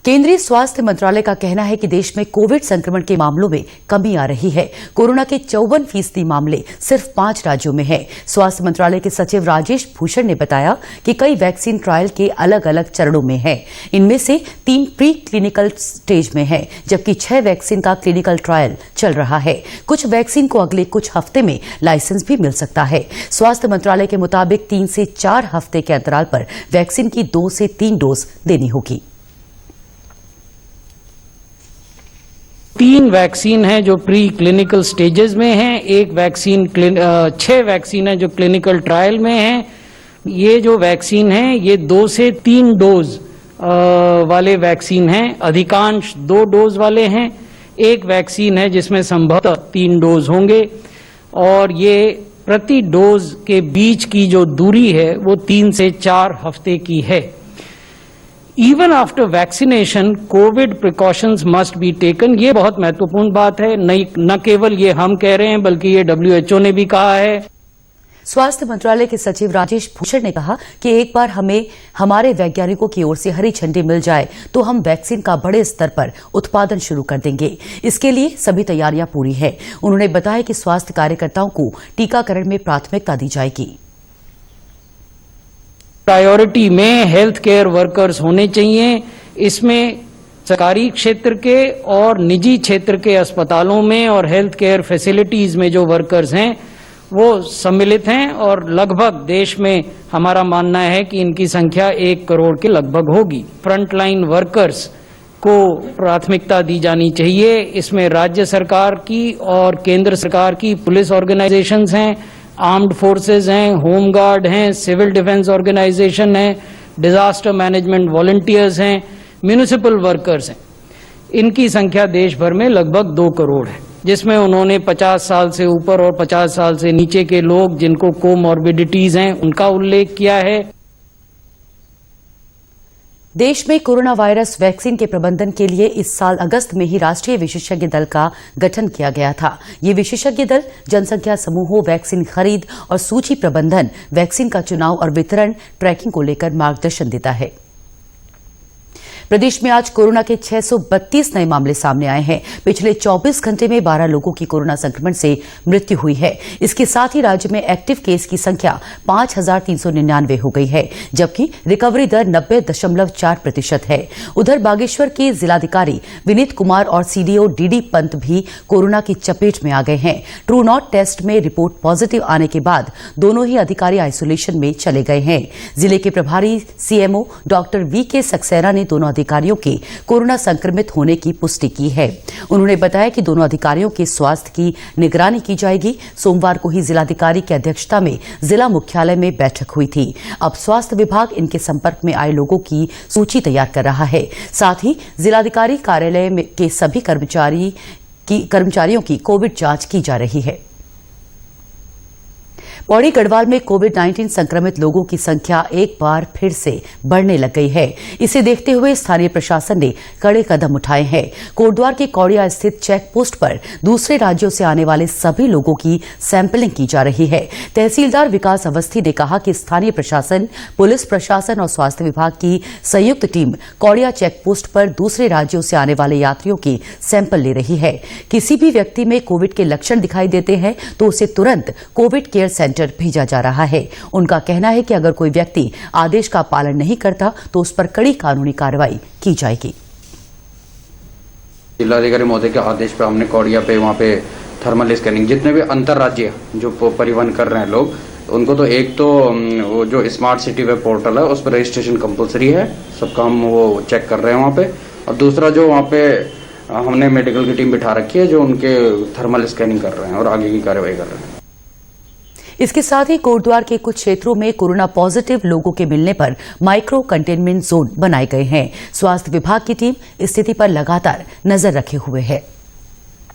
केंद्रीय स्वास्थ्य मंत्रालय का कहना है कि देश में कोविड संक्रमण के मामलों में कमी आ रही है। कोरोना के 54% मामले सिर्फ 5 राज्यों में हैं। स्वास्थ्य मंत्रालय के सचिव राजेश भूषण ने बताया कि कई वैक्सीन ट्रायल के अलग अलग चरणों में हैं। इनमें से 3 प्री क्लिनिकल स्टेज में हैं, जबकि 6 वैक्सीन का क्लिनिकल ट्रायल चल रहा है। कुछ वैक्सीन को अगले कुछ हफ्ते में लाइसेंस भी मिल सकता है। स्वास्थ्य मंत्रालय के मुताबिक 3 से 4 हफ्ते के अंतराल पर वैक्सीन की 2 से 3 डोज देनी होगी। 3 वैक्सीन हैं जो प्री क्लिनिकल स्टेजेस में हैं, 6 वैक्सीन हैं जो क्लिनिकल ट्रायल में हैं। ये जो वैक्सीन हैं ये 2 से 3 डोज वाले वैक्सीन हैं, अधिकांश 2 डोज वाले हैं। एक वैक्सीन है जिसमें संभवतः 3 डोज होंगे और ये प्रति डोज के बीच की जो दूरी है वो 3 से 4 हफ्ते की है। Even after vaccination, COVID precautions must be taken। ये बहुत महत्वपूर्ण बात है। न केवल ये हम कह रहे हैं बल्कि ये WHO ने भी कहा है। स्वास्थ्य मंत्रालय के सचिव राजेश भूषण ने कहा कि एक बार हमें हमारे वैज्ञानिकों की ओर से हरी झंडी मिल जाए तो हम वैक्सीन का बड़े स्तर पर उत्पादन शुरू कर देंगे। इसके लिए सभी तैयारियां पूरी है। उन्होंने बताया कि स्वास्थ्य कार्यकर्ताओं को टीकाकरण में प्राथमिकता दी जाएगी। प्रायोरिटी में हेल्थ केयर वर्कर्स होने चाहिए। इसमें सरकारी क्षेत्र के और निजी क्षेत्र के अस्पतालों में और हेल्थ केयर फैसिलिटीज में जो वर्कर्स हैं वो सम्मिलित हैं और लगभग देश में हमारा मानना है कि इनकी संख्या 1 करोड़ के लगभग होगी। फ्रंटलाइन वर्कर्स को प्राथमिकता दी जानी चाहिए। इसमें राज्य सरकार की और केंद्र सरकार की पुलिस ऑर्गेनाइजेशंस हैं, आर्म्ड फोर्सेस हैं, होम गार्ड हैं, सिविल डिफेंस ऑर्गेनाइजेशन हैं, डिजास्टर मैनेजमेंट वॉलंटियर्स हैं, म्यूनिसिपल वर्कर्स हैं। इनकी संख्या देश भर में लगभग 2 करोड़ है, जिसमें उन्होंने 50 साल से ऊपर और 50 साल से नीचे के लोग जिनको कोमॉर्बिडिटीज हैं उनका उल्लेख किया है। देश में कोरोना वायरस वैक्सीन के प्रबंधन के लिए इस साल अगस्त में ही राष्ट्रीय विशेषज्ञ दल का गठन किया गया था। ये विशेषज्ञ दल जनसंख्या समूहों, वैक्सीन खरीद और सूची प्रबंधन, वैक्सीन का चुनाव और वितरण ट्रैकिंग को लेकर मार्गदर्शन देता है। प्रदेश में आज कोरोना के 632 नए मामले सामने आए हैं। पिछले 24 घंटे में 12 लोगों की कोरोना संक्रमण से मृत्यु हुई है। इसके साथ ही राज्य में एक्टिव केस की संख्या 5399 हो गई है, जबकि रिकवरी दर 90.4% है। उधर बागेश्वर के जिलाधिकारी विनीत कुमार और सीडीओ डीडी पंत भी कोरोना की चपेट में आ गए हैं। ट्रू नॉट टेस्ट में रिपोर्ट पॉजिटिव आने के बाद दोनों ही अधिकारी आइसोलेशन में चले गए हैं। जिले के प्रभारी सीएमओ डॉक्टर वीके सक्सेना ने दोनों अधिकारियों के कोरोना संक्रमित होने की पुष्टि की है। उन्होंने बताया कि दोनों अधिकारियों के स्वास्थ्य की निगरानी की जाएगी। सोमवार को ही जिलाधिकारी की अध्यक्षता में जिला मुख्यालय में बैठक हुई थी। अब स्वास्थ्य विभाग इनके संपर्क में आए लोगों की सूची तैयार कर रहा है। साथ ही जिलाधिकारी कार्यालय के सभी कर्मचारियों की कोविड जांच की जा रही है। पौड़ी गढ़वाल में कोविड-19 संक्रमित लोगों की संख्या एक बार फिर से बढ़ने लग गई है। इसे देखते हुए स्थानीय प्रशासन ने कड़े कदम उठाए हैं। कोटद्वार के कौड़िया स्थित चेक पोस्ट पर दूसरे राज्यों से आने वाले सभी लोगों की सैंपलिंग की जा रही है। तहसीलदार विकास अवस्थी ने कहा कि स्थानीय प्रशासन, पुलिस प्रशासन और स्वास्थ्य विभाग की संयुक्त टीम कौड़िया चेक पोस्ट पर दूसरे राज्यों से आने वाले यात्रियों के सैंपल ले रही है। किसी भी व्यक्ति में कोविड के लक्षण दिखाई देते हैं तो उसे तुरंत कोविड केयर सेंटर भेजा जा रहा है। उनका कहना है कि अगर कोई व्यक्ति आदेश का पालन नहीं करता तो उस पर कड़ी कानूनी कार्रवाई की जाएगी। जिलाधिकारी महोदय के आदेश पर हमने कौड़िया पे वहाँ पे थर्मल स्कैनिंग, जितने भी अंतर्राज्यीय जो परिवहन कर रहे हैं लोग, उनको तो एक तो वो जो स्मार्ट सिटी वेब पोर्टल है उस पर रजिस्ट्रेशन कंपलसरी है, सबका हम वो चेक कर रहे हैं वहाँ पे। और दूसरा जो वहाँ पे हमने मेडिकल की टीम बिठा रखी है जो उनके थर्मल स्कैनिंग कर रहे हैं और आगे की कार्रवाई कर रहे हैं। इसके साथ ही कोटद्वार के कुछ क्षेत्रों में कोरोना पॉजिटिव लोगों के मिलने पर माइक्रो कंटेनमेंट जोन बनाए गए हैं। स्वास्थ्य विभाग की टीम स्थिति पर लगातार नजर रखे हुए है।